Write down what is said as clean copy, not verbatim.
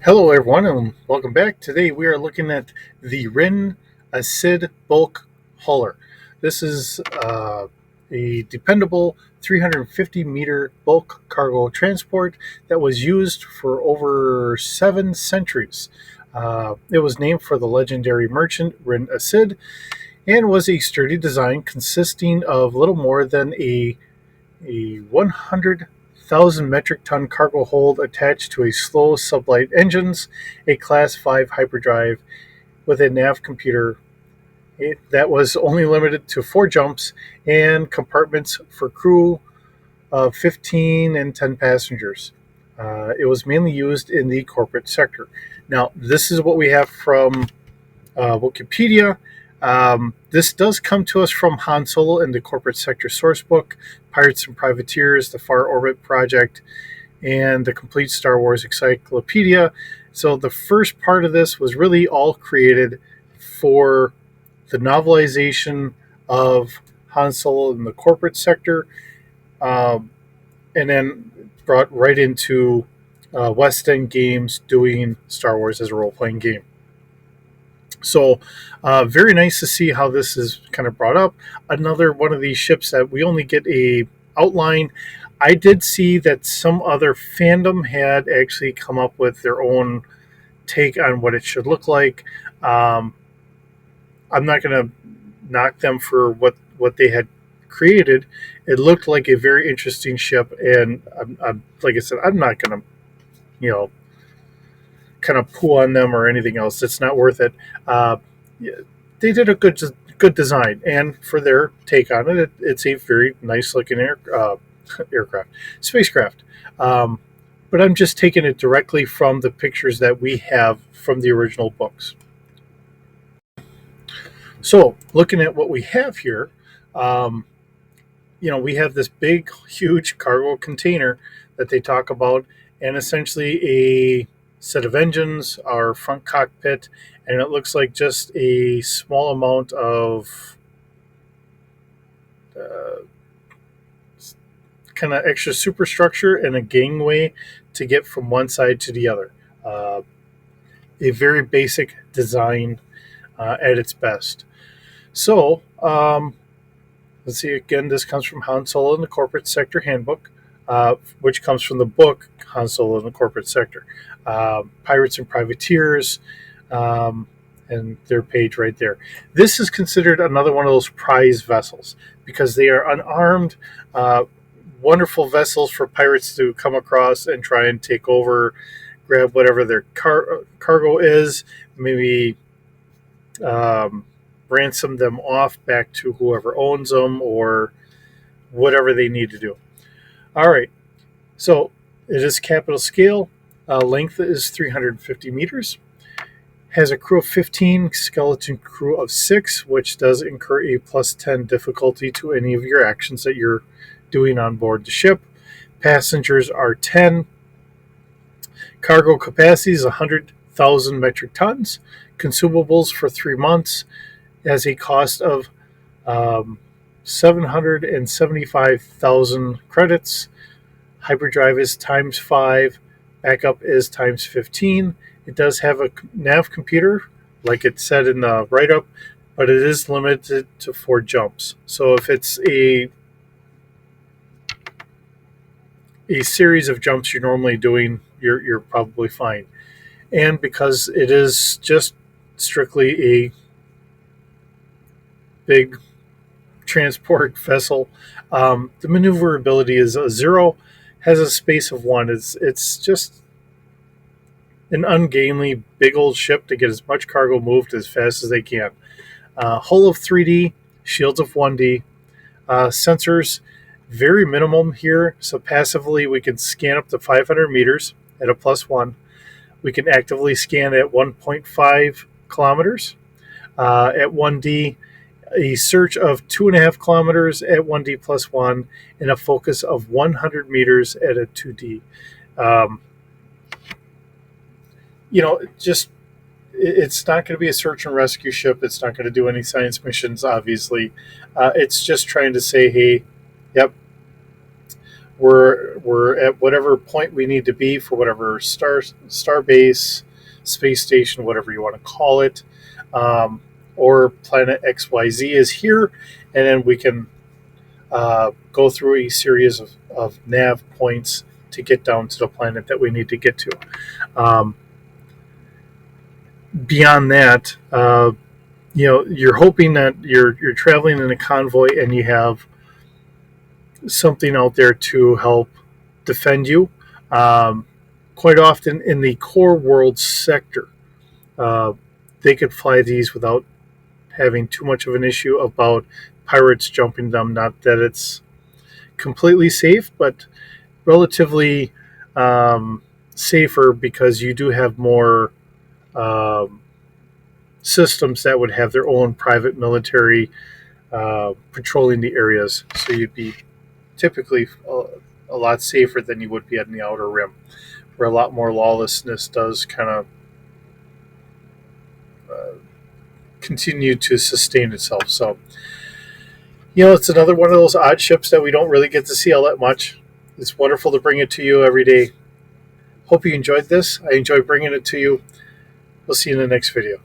Hello, everyone, and welcome back. Today we are looking at the Assid bulk hauler. This is a dependable 350 meter bulk cargo transport that was used for over 7 centuries. It was named for the legendary merchant Assid and was a sturdy design consisting of little more than a 100,000 metric ton cargo hold attached to a slow sublight engines, a Class 5 hyperdrive with a nav computer that was only limited to 4 jumps and compartments for crew of 15 and 10 passengers. It was mainly used in the corporate sector. Now, this is what we have from Wikipedia. This does come to us from Han Solo in the Corporate Sector Sourcebook, Pirates and Privateers, the Far Orbit Project, and the Complete Star Wars Encyclopedia. So the first part of this was really all created for the novelization of Han Solo in the corporate sector, um, and then brought right into West End Games doing Star Wars as a role playing game. So, very nice to see how this is kind of brought up. Another one of these ships that we only get a outline. I did see that some other fandom had actually come up with their own take on what it should look like. Um, I'm not going to knock them for what they had created. It looked like a very interesting ship, and like I said, I'm not going to you know kind of poo on them or anything else. It's not worth it. Yeah, they did a good design, and for their take on it, it's a very nice looking aircraft, spacecraft. Um, but I'm just taking it directly from the pictures that we have from the original books. So, looking at what we have here, um, we have this big, huge cargo container that they talk about, and essentially a set of engines, our front cockpit, and it looks like just a small amount of uh, kind of extra superstructure and a gangway to get from one side to the other. Uh, a very basic design at its best. So, let's see, again, this comes from Han Solo in the Corporate Sector Handbook, which comes from the book Han Solo in the Corporate Sector. Pirates and Privateers, um, and their page right there. This is considered another one of those prize vessels because they are unarmed, uh, wonderful vessels for pirates to come across and try and take over, grab whatever their cargo is, maybe um, ransom them off back to whoever owns them or whatever they need to do. All right, so it is capital scale. Length is 350 meters. Has a crew of 15, skeleton crew of 6, which does incur a plus 10 difficulty to any of your actions that you're doing on board the ship. Passengers are 10. Cargo capacity is 100,000 metric tons. Consumables for 3 months has a cost of 775,000 credits. Hyperdrive is times 5. Backup is times 15. It does have a nav computer, like it said in the write up, but it is limited to 4 jumps. So if it's a series of jumps you're normally doing, you're probably fine. And because it is just strictly a big transport vessel, the maneuverability is a 0, has a space of 1. It's just an ungainly big old ship to get as much cargo moved as fast as they can. Hull of 3D, shields of 1D, sensors very minimum here. So passively we can scan up to 500 meters at a plus 1. We can actively scan at 1.5 kilometers. At 1D, a search of 2.5 kilometers at 1D plus 1, and a focus of 100 meters at a 2D. Um, just it's not going to be a search and rescue ship. It's not going to do any science missions, obviously. It's just trying to say, hey, yep, we're at whatever point we need to be for whatever star base, space station, whatever you want to call it, or planet XYZ is here, and then we can go through a series of nav points to get down to the planet that we need to get to. Um, Beyond that, you're hoping that you're traveling in a convoy and you have something out there to help defend you. Um, Quite often in the core world sector, uh, they could fly these without having too much of an issue about pirates jumping them. Not that it's completely safe, but relatively safer because you do have more um, systems that would have their own private military patrolling the areas. So you'd be typically a lot safer than you would be in the outer rim, where a lot more lawlessness does kind of continue to sustain itself. So, it's another one of those odd ships that we don't really get to see all that much. It's wonderful to bring it to you every day. Hope you enjoyed this. I enjoy bringing it to you. We'll see you in the next video.